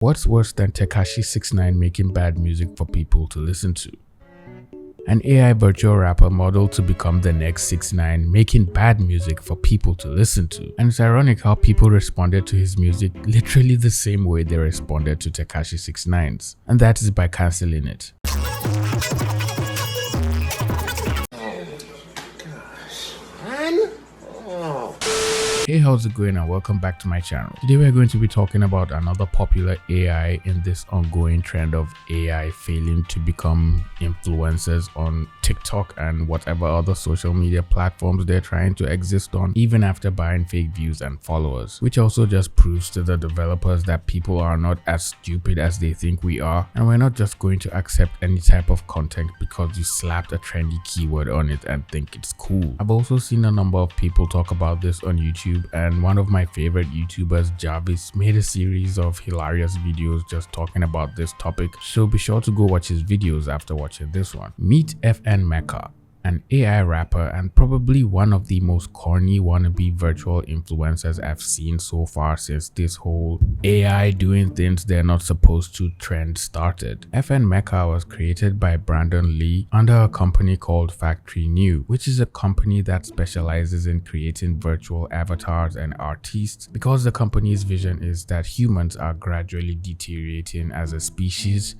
What's worse than Tekashi 69 making bad music for people to listen to? An AI virtual rapper modeled to become the next 6ix9ine, making bad music for people to listen to. And it's ironic how people responded to his music literally the same way they responded to Tekashi 69's, and that is by cancelling it. Hey, how's it going and welcome back to my channel. Today we're going to be talking about another popular AI in this ongoing trend of AI failing to become influencers on TikTok and whatever other social media platforms they're trying to exist on, even after buying fake views and followers, which also just proves to the developers that people are not as stupid as they think we are, and we're not just going to accept any type of content because you slapped a trendy keyword on it and think it's cool. I've also seen a number of people talk about this on YouTube, and one of my favorite YouTubers, Jarvis, made a series of hilarious videos just talking about this topic, so be sure to go watch his videos after watching this one. Meet meka, an AI rapper and probably one of the most corny wannabe virtual influencers I've seen so far since this whole AI doing things they're not supposed to trend started. meka was created by Brandon Lee under a company called Factory New, which is a company that specializes in creating virtual avatars and artists, because the company's vision is that humans are gradually deteriorating as a species,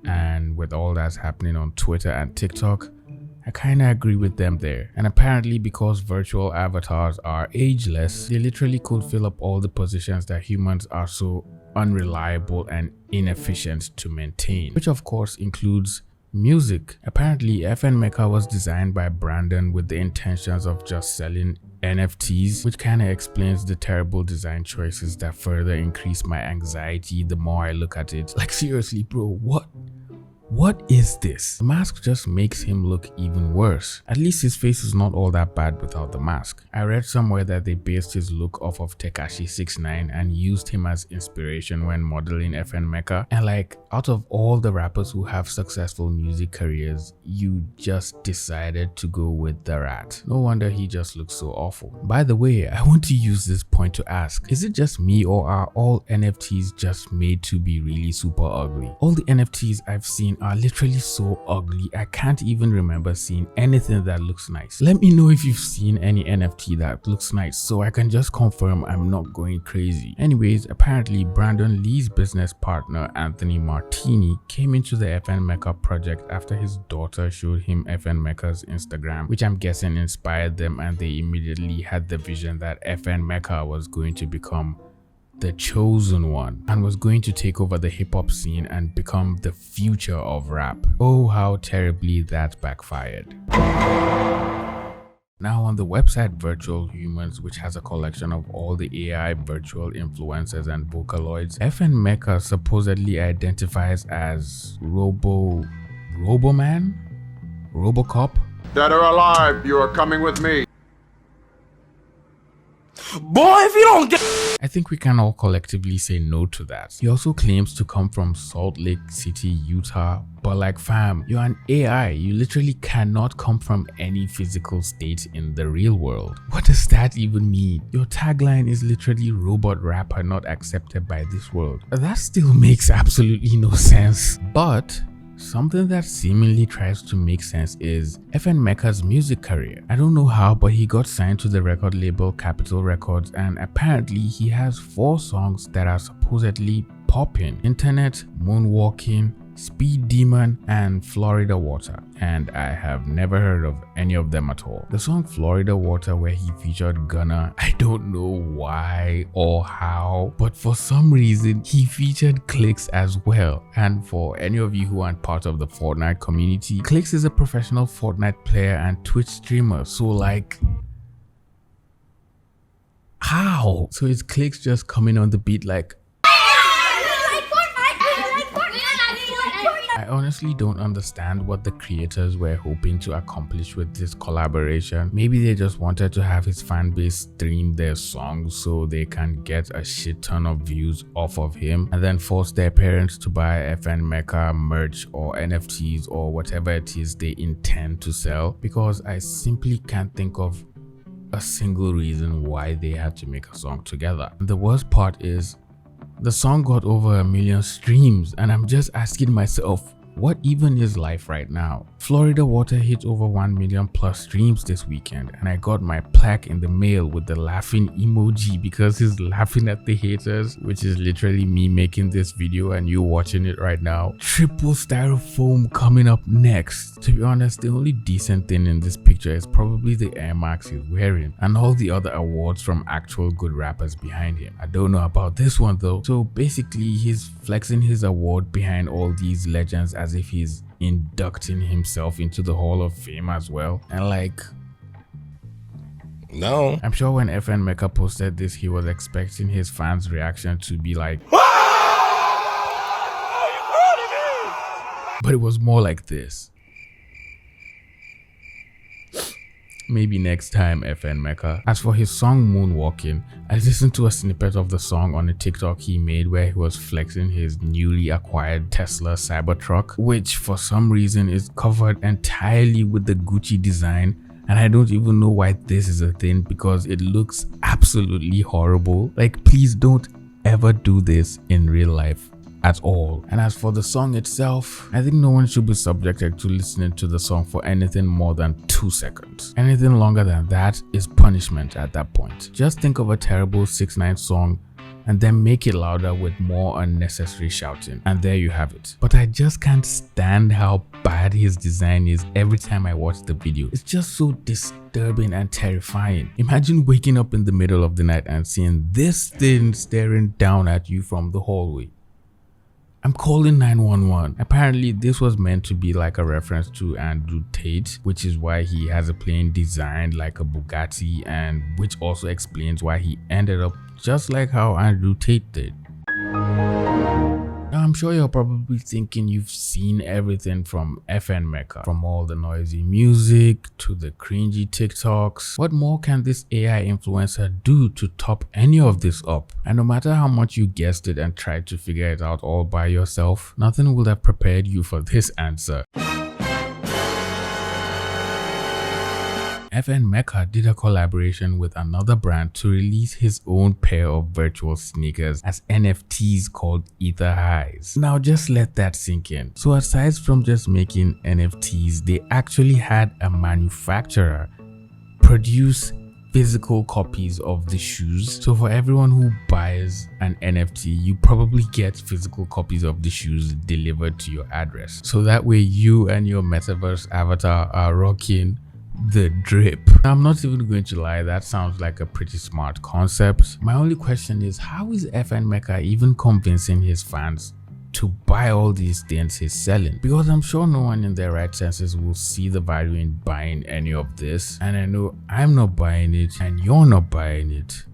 and with all that's happening on Twitter and TikTok, I kinda agree with them there. And apparently because virtual avatars are ageless, they literally could fill up all the positions that humans are so unreliable and inefficient to maintain, which of course includes music. Apparently meka was designed by Brandon with the intentions of just selling NFTs, which kinda explains the terrible design choices that further increase my anxiety the more I look at it. Like seriously bro, what is this? The mask just makes him look even worse. At least his face is not all that bad without the mask. I read somewhere that they based his look off of Tekashi 69 and used him as inspiration when modeling meka. And like, out of all the rappers who have successful music careers, you just decided to go with the rat. No wonder he just looks so awful. By the way, I want to use this point to ask, is it just me or are all NFTs just made to be really super ugly? All the NFTs I've seen are literally so ugly, I can't even remember seeing anything that looks nice. Let me know if you've seen any NFT that looks nice so I can just confirm I'm not going crazy. Anyways, apparently Brandon Lee's business partner Anthony Martini came into the meka project after his daughter showed him meka's Instagram, which I'm guessing inspired them, and they immediately had the vision that meka was going to become the chosen one and was going to take over the hip-hop scene and become the future of rap. Oh, how terribly that backfired. Now on the website Virtual Humans, which has a collection of all the AI virtual influencers and vocaloids, meka supposedly identifies as Roboman? Robocop? Dead or alive, you are coming with me. Boy, if you don't get... I think we can all collectively say no to that. He also claims to come from Salt Lake City, Utah, but like fam, you're an AI. You literally cannot come from any physical state in the real world. What does that even mean? Your tagline is literally robot rapper not accepted by this world. That still makes absolutely no sense. But something that seemingly tries to make sense is meka's music career. I don't know how, but he got signed to the record label Capitol Records, and apparently he has 4 songs that are supposedly popping: Internet, Moonwalking, Speed Demon, and Florida Water, and I have never heard of any of them at all. The song Florida Water, where he featured Gunna, I don't know why or how, but for some reason he featured Clicks as well. And for any of you who aren't part of the Fortnite community, Clicks is a professional Fortnite player and Twitch streamer, so like, how? So is Clicks just coming on the beat like, I honestly don't understand what the creators were hoping to accomplish with this collaboration. Maybe they just wanted to have his fan base stream their songs so they can get a shit ton of views off of him, and then force their parents to buy meka merch or NFTs or whatever it is they intend to sell, because I simply can't think of a single reason why they had to make a song together. The worst part is, The song got over 1 million streams, and I'm just asking myself, what even is life right now? Florida Water hit over 1 million plus streams this weekend, and I got my plaque in the mail with the laughing emoji because he's laughing at the haters, which is literally me making this video and you watching it right now. Triple styrofoam coming up next. To be honest, the only decent thing in this picture is probably the Air Max he's wearing and all the other awards from actual good rappers behind him. I don't know about this one though. So basically he's flexing his award behind all these legends as if he's inducting himself into the Hall of Fame as well. And like, no. I'm sure when FN Meka posted this, he was expecting his fans' reaction to be like, but it was more like this. Maybe next time, FN Meka. As for his song Moonwalking, I listened to a snippet of the song on a TikTok he made where he was flexing his newly acquired Tesla Cybertruck, which for some reason is covered entirely with the Gucci design. And I don't even know why this is a thing because it looks absolutely horrible. Like, please don't ever do this in real life at all. And as for the song itself, I think no one should be subjected to listening to the song for anything more than 2 seconds. Anything longer than that is punishment at that point. Just think of a terrible 6ix9ine song and then make it louder with more unnecessary shouting, and there you have it. But I just can't stand how bad his design is every time I watch the video. It's just so disturbing and terrifying. Imagine waking up in the middle of the night and seeing this thing staring down at you from the hallway. I'm calling 911. Apparently this was meant to be like a reference to Andrew Tate, which is why he has a plane designed like a Bugatti, and which also explains why he ended up just like how Andrew Tate did. Now I'm sure you're probably thinking you've seen everything from FN Meka, from all the noisy music to the cringy TikToks. What more can this AI influencer do to top any of this up? And no matter how much you guessed it and tried to figure it out all by yourself, nothing would have prepared you for this answer. FN Meka did a collaboration with another brand to release his own pair of virtual sneakers as NFTs called Ether Highs. Now just let that sink in. So aside from just making NFTs, they actually had a manufacturer produce physical copies of the shoes. So for everyone who buys an NFT, you probably get physical copies of the shoes delivered to your address. So that way you and your metaverse avatar are rocking the drip. I'm not even going to lie, that sounds like a pretty smart concept. My only question is, how is FN Meka even convincing his fans to buy all these things he's selling? Because I'm sure no one in their right senses will see the value in buying any of this, and I know I'm not buying it and you're not buying it.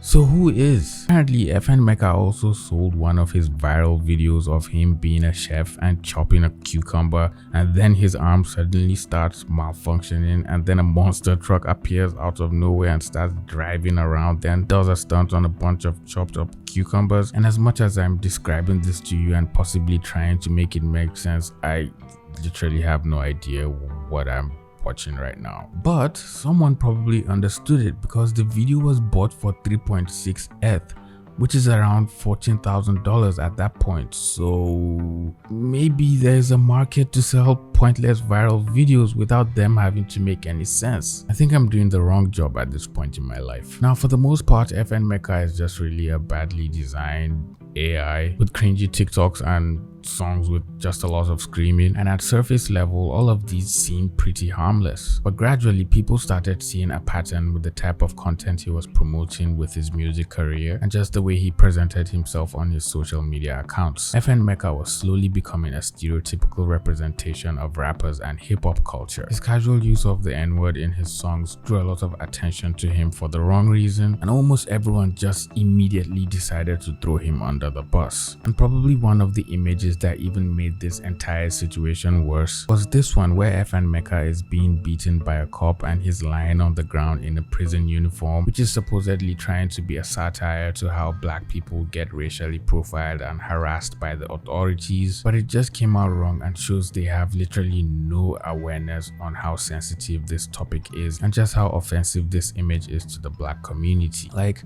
So who is? Apparently FN Meka also sold one of his viral videos of him being a chef and chopping a cucumber, and then his arm suddenly starts malfunctioning, and then a monster truck appears out of nowhere and starts driving around, then does a stunt on a bunch of chopped up cucumbers. And as much as I'm describing this to you and possibly trying to make it make sense, I literally have no idea what I'm watching right now. But someone probably understood it because the video was bought for 3.6 ETH, which is around $14,000 at that point. So maybe there's a market to sell pointless viral videos without them having to make any sense. I think I'm doing the wrong job at this point in my life. Now for the most part, FN Meka is just really a badly designed AI with cringy TikToks and songs with just a lot of screaming, and at surface level all of these seem pretty harmless. But gradually people started seeing a pattern with the type of content he was promoting with his music career and just the way he presented himself on his social media accounts. FN Meka was slowly becoming a stereotypical representation of rappers and hip-hop culture. His casual use of the N-word in his songs drew a lot of attention to him for the wrong reason, and almost everyone just immediately decided to throw him under the bus. And probably one of the images that even made this entire situation worse was this one where FN Meka is being beaten by a cop and he's lying on the ground in a prison uniform, which is supposedly trying to be a satire to how black people get racially profiled and harassed by the authorities. But it just came out wrong and shows they have literally no awareness on how sensitive this topic is and just how offensive this image is to the black community. Like,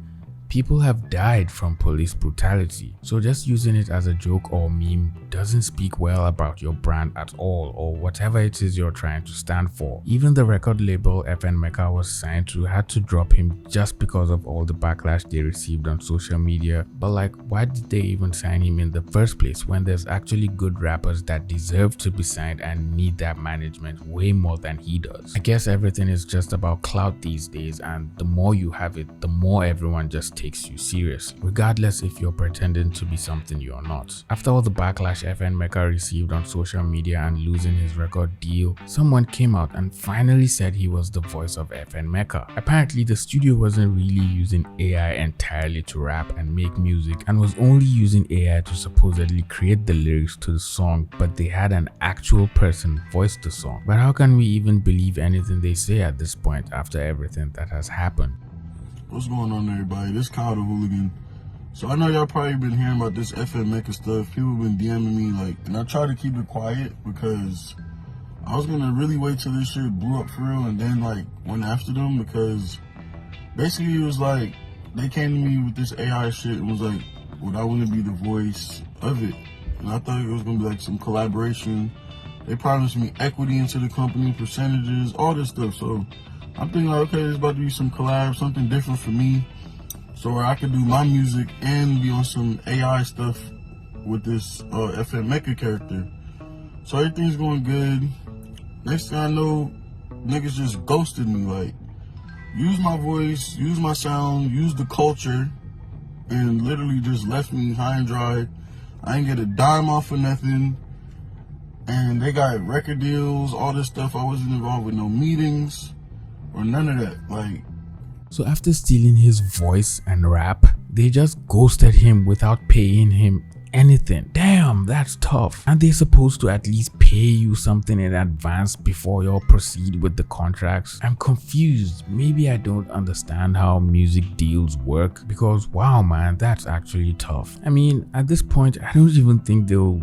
People have died from police brutality, so just using it as a joke or meme doesn't speak well about your brand at all, or whatever it is you're trying to stand for. Even the record label Meka was signed to had to drop him just because of all the backlash they received on social media. But like, why did they even sign him in the first place when there's actually good rappers that deserve to be signed and need that management way more than he does? I guess everything is just about clout these days, and the more you have it, the more everyone just takes you seriously, regardless if you're pretending to be something you're not. After all the backlash Meka received on social media and losing his record deal, someone came out and finally said he was the voice of Meka. Apparently the studio wasn't really using AI entirely to rap and make music, and was only using AI to supposedly create the lyrics to the song, but they had an actual person voice the song. But how can we even believe anything they say at this point after everything that has happened? What's going on, everybody? This Kyle the Hooligan. So I know y'all probably been hearing about this Meka stuff. People been DMing me, and I try to keep it quiet because I was gonna really wait till this shit blew up for real and then went after them, because basically it was like they came to me with this AI shit and was like, would I want to be the voice of it? And I thought it was gonna be some collaboration. They promised me equity into the company, percentages, all this stuff. So I'm thinking okay, there's about to be some collab, something different for me, so where I could do my music and be on some AI stuff with this Meka character. So everything's going good. Next thing I know, niggas just ghosted me. Use my voice, use my sound, use the culture, and literally just left me high and dry. I ain't get a dime off of nothing. And they got record deals, all this stuff. I wasn't involved with no meetings or none of that. So after stealing his voice and rap, they just ghosted him without paying him anything. Damn, that's tough. And they're supposed to at least pay you something in advance before you proceed with the contracts. I'm confused. Maybe I don't understand how music deals work, because wow man, that's actually tough. I mean, at this point, I don't even think they'll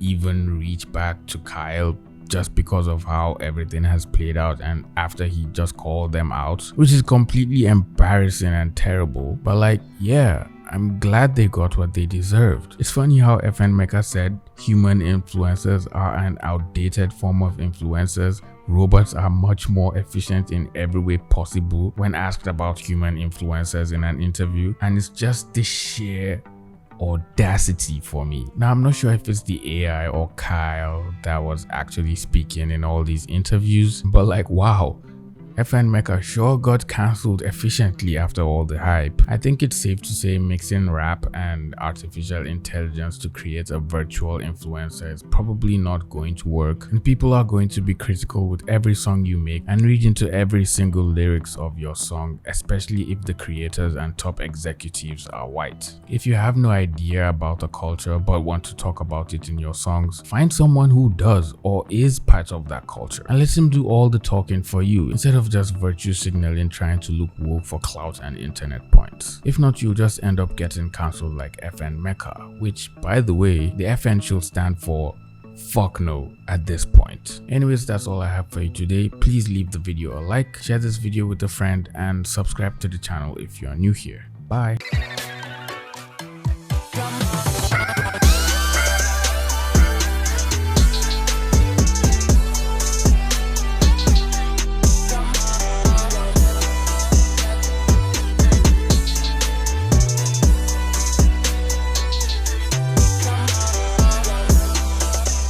even reach back to Kyle just because of how everything has played out, and after he just called them out, which is completely embarrassing and terrible. But yeah, I'm glad they got what they deserved. It's funny how Meka said human influencers are an outdated form of influencers. Robots are much more efficient in every way possible when asked about human influencers in an interview, and it's just the sheer audacity for me. Now I'm not sure if it's the AI or Kyle that was actually speaking in all these interviews, but wow, Meka sure got cancelled efficiently after all the hype. I think it's safe to say mixing rap and artificial intelligence to create a virtual influencer is probably not going to work, and people are going to be critical with every song you make and read into every single lyrics of your song, especially if the creators and top executives are white. If you have no idea about a culture but want to talk about it in your songs, find someone who does or is part of that culture and let him do all the talking for you, instead of just virtue signaling trying to look woke for clout and internet points. If not, you'll just end up getting cancelled like Meka, which by the way, the FN should stand for fuck no at this point. Anyways, that's all I have for you today. Please leave the video a like, share this video with a friend, and subscribe to the channel if you are new here. Bye.